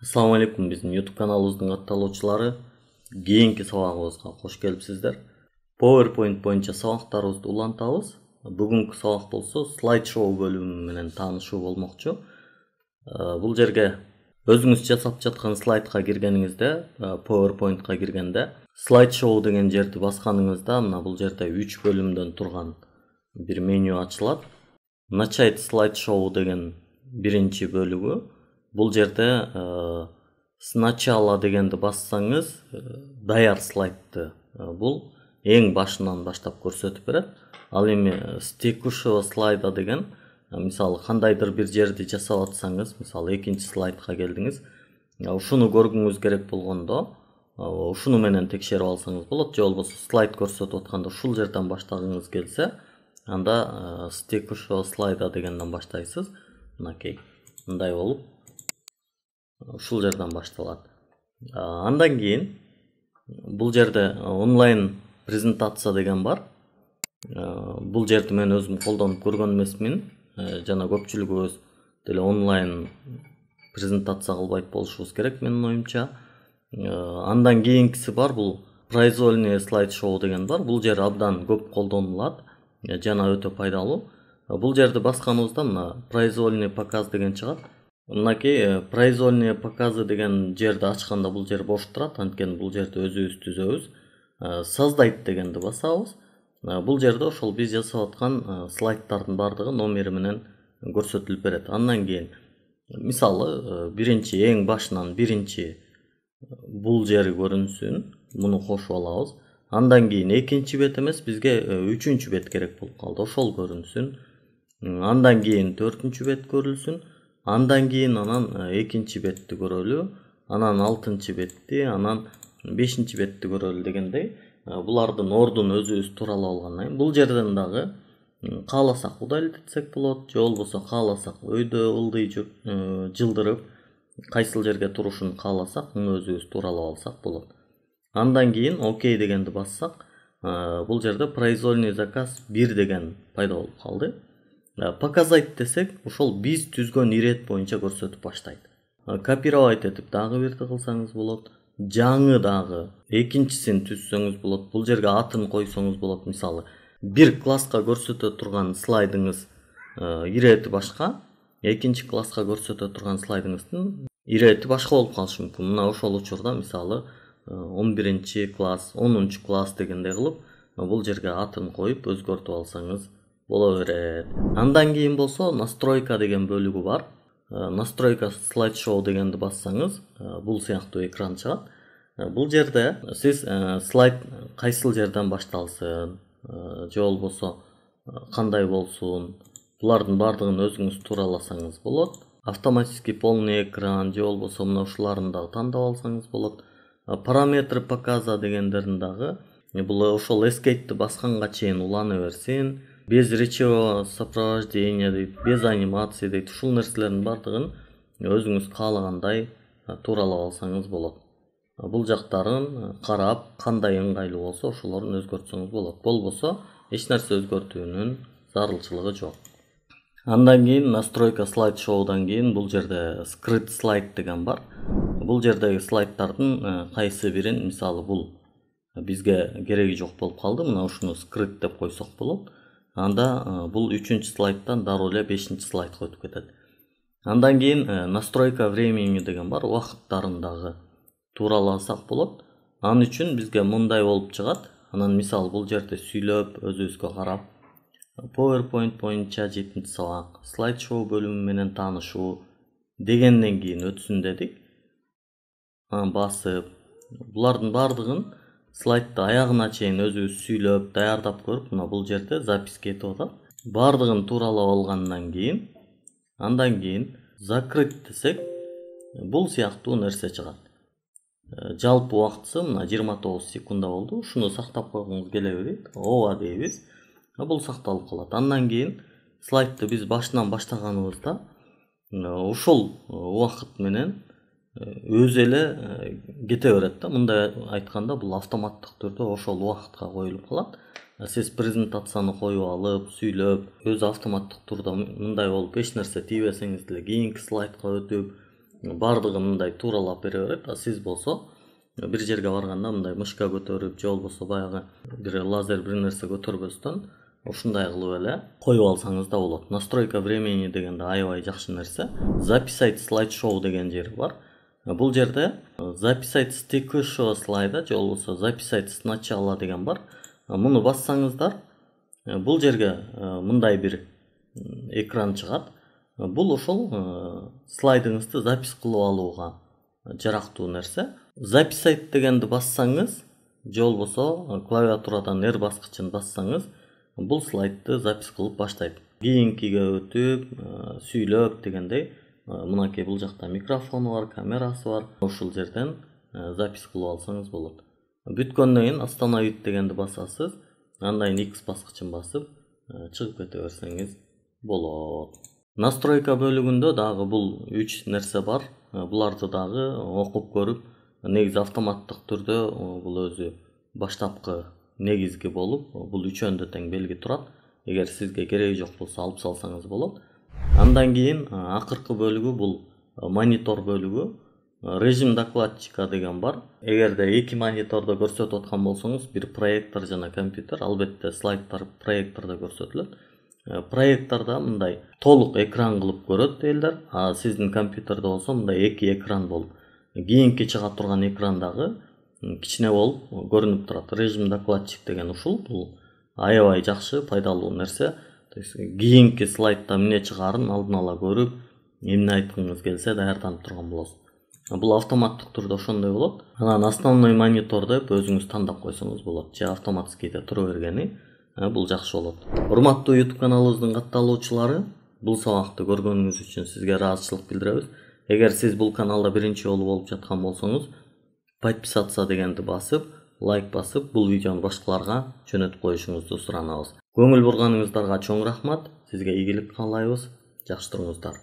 Assalamu alaikum, bizim YouTube kanalımızın katılımcıları. Keyinki sabagыбызга hoş gelipsizler. PowerPoint boyunca sabaklarыбызды ulantabız. Bugünkü sabak bolsa slideshow bölümü menen taanышуу bolmokчу. Бул жерге өзүңүз жасап жаткан слайдка киргениңизде, PowerPointка киргенде, slideshow деген жерди басканыңызда, мына бул жерде 3 бөлүмдөн турган бир меню ачылат. Начать slideshow деген биринчи бөлүгү. Бул жерде сначала дегенди бассаңыз, даяр слайдты бул эң башынан баштап көрсөтүп берет. Ал эми с текущего слайда деген, мисалы кандайдыр бир жерди жасап атсаңыз, мисалы экинчи слайдка келдиңиз, ушуну көргүңүз керек болгондо, ушуну менен текшерип алсаңыз болот. Же болбосо слайд көрсөтүп атканда ушул жерден баштагыңыз келсе, анда с текущего слайда дегенден баштайсыз. Мынакей мындай болуп ушул жерден башталат. Андан кийин бул жерде онлайн презентация деген бар. Бул жерди мен өзүм колдонуп көргөн эмесмин. Жана көпчүлүгүбүз деле онлайн презентация кылбайт болушубуз керек менин оюмча. Андан кийинкиси бар, бул произвольный слайд-шоу деген бар. Бул жер абдан көп колдонулат жана өтө пайдалуу. Бул жерди басканыбызда мына произвольный показ деген чыгат. Мынакей произвольные показы деген жерди ачканда бул жер бош турат, анткени бул жерди өзүбүз түзөбүз. Создать дегенди басабыз. Бул жерде ошол биз жасап аткан слайдтардын бардыгы номери менен көрсөтүлүп берет. Андан кийин мисалы биринчи эң башынан биринчи бул жери көрүнсүн, муну кошуп алабыз. Андан кийин экинчи бет эмес, бизге үчүнчү бет керек болуп калды, ошол көрүнсүн. Андан кийин төртүнчү бет көрүлсүн. Андан кийин анан экинчи бетти көрөлү, анан алтынчы бетти, анан бешинчи бетти көрөлү дегендей. Булардын ордун өзүбүз тууралап алгандан кийин бул жерден дагы кааласак удалить этсек болот, же болбосо кааласак өйдө ылдый жылдырып кайсыл жерге турушун кааласак муну өзүбүз тууралап алсак болот. Андан кийин окей дегенди бассак, бул жерде произвольный заказ 1 деген пайда болуп калды. Показать десек, ошол биз түзгөн ирет боюнча көрсөтүп баштайт. Копировать этип дагы бирди кылсаңыз болот. Жаңы дагы экинчисин түзсөңүз болот. Бул жерге атын койсоңуз болот. Мисалы, бир класска көрсөтө турган слайдыңыз ирети башка, экинчи класска көрсөтө турган слайдыңыздын ирети башка болуп калышы мүмкүн. Мына ошол учурда мисалы 11-чи класс, 10-чу класс дегендей кылып, бул жерге атын коюп өзгөртүп алсаңыз боло берет. Андан кийин болсо настройка деген бөлүгү бар. Настройка слайд-шоу дегенди бассаңыз, бул сыяктуу экран чыгат. Бул жерде сиз слайд кайсыл жерден башталсын, же болбосо кандай болсун, булардын бардыгын өзүңүз туураласаңыз болот. Автоматический полный экран же болбосо мына ушуларын дагы тандап алсаңыз болот. Параметры показа дегендерин дагы бул ошол эскейтти басканга чейин улана берсин. Без речевого сопровождения дейт, без анимации дейт. Ушул нерселердин бардыгын өзүңүз каалагандай тууралап алсаңыз болот. Бул жактарын карап, кандай ыңгайлуу болсо ошолорун өзгөртсөңүз болот. Болбосо эч нерсе өзгөртүүнүн зарылчылыгы жок. Андан кийин настройка слайд-шоудан кийин бул жерде скрыт слайд деген бар. Бул жердеги слайдтардын кайсы бирин, мисалы бул бизге кереги жок болуп калды, мына ушуну скрыт деп койсок болот. Анда бул 3-чү слайдтан дароо эле 5-чи слайдка өтүп кетет. Андан кийин настройка времени деген бар, убакыттарын дагы туураласак болот. Анын үчүн бизге мындай болуп чыгат. Анан мисалы бул жерде сүйлөп өзүбүзгө карап, PowerPoint боюнча 7-чи сабак, слайд-шоу бөлүмү менен таанышуу дегенден кийин өтсүн дедик. Анан басып, булардын бардыгын слайдты аягына чейин өзүбүз сүйлөп, даярдап көрүп, мына бул жерде записка этип атат. Бардыгын тууралап алгандан кийин, андан кийин закрыть десек, бул сыяктуу нерсе чыгат. Жалпы убактысы мына 29 секунда болду. Ушуну сактап койгуңуз келеби дейт. Ооба дейбиз. Бул сакталып калат. Андан кийин слайдты биз башынан баштаганыбызда ушул убакыт менен өзү эле кете берет да. Мындай айтканда бул автоматтык түрдө ошол убакытка коюлуп калат. Сиз презентацияны коюп алып, сүйлөп, өзү автоматтык түрдө мындай болуп эч нерсе тийбесеңиз деле кийинки слайдка өтүп, бардыгын мындай тууралап бере берет. А сиз болсо бир жерге барганда мындай мышка көтөрүп же болбосо баягы бир лазер бир нерсе көтөрбөстөн ушундай кылып эле коюп алсаңыз да болот. Настройка времени дегенде аябай жакшы нерсе. Записать слайд-шоу деген жери бар. Бул жерде записать с текущего слайда же болбосо записать сначала деген бар. Муну бассаңыздар бул жерге мындай бир экран чыгат. Бул ошол слайдыңызды запись кылып алууга жарактуу нерсе. Записать дегенди бассаңыз же болбосо клавиатурадан R баскычын бассаңыз бул слайдты запись кылып баштайт. Кийинкиге өтүп, сүйлөп дегендей, мынакей бул жакта микрофону бар, камерасы бар. Ушул жерден запись кылып алсаңыз болот. Бүткөндөн кийин остановить дегенди басасыз. Андан кийин X баскычын басып, чыгып кете берсеңиз болот. Настройка бөлүгүндө дагы бул 3 нерсе бар. Буларды дагы окуп көрүп, негизи автоматтык түрдө бул өзү баштапкы негизги болуп, бул үчөөндө тең белги турат. Эгер сизге кереги жок болсо алып салсаңыз болот. Андан кийин акыркы бөлүгү бул монитор бөлүгү. Режим докладчика деген бар. Эгерде эки монитордо көрсөтүп аткан болсоңуз, бир проектор жана компьютер, албетте слайддар проектордо көрсөтүлөт. Проектордо мындай толук экран кылып көрөт элдер. А сиздин компьютерде болсо мындай эки экран болуп, кийинки чыга турган экран дагы кичине болуп көрүнүп турат. Режим докладчик деген ушул, бул аябай жакшы, пайдалуу нерсе. То есть кийинки слайдда эмне чыгарын алдын ала көрүп, эмне айткыңыз келсе даярданып турган болосуз. Бул автоматтык түрдө ошондой болот. Анан основной монитор деп өзүңүз тандап койсоңуз болот. Же автоматскийде тура бергени бул жакшы болот. Урматтуу YouTube каналыбыздын катталуучулары, бул сабакты көргөнүңүз үчүн сизге ыраазычылык билдиребиз. Эгер сиз бул каналда биринчи жолу болуп жаткан болсоңуз, подписаться дегенди басып, лайк басып, бул видеону башкаларга жөнөтүп коюшуңузду суранабыз. Көңүл бурганыңыздарга чоң рахмат. Сизге ийгилик каалайбыз. Жакшы туруңуздар.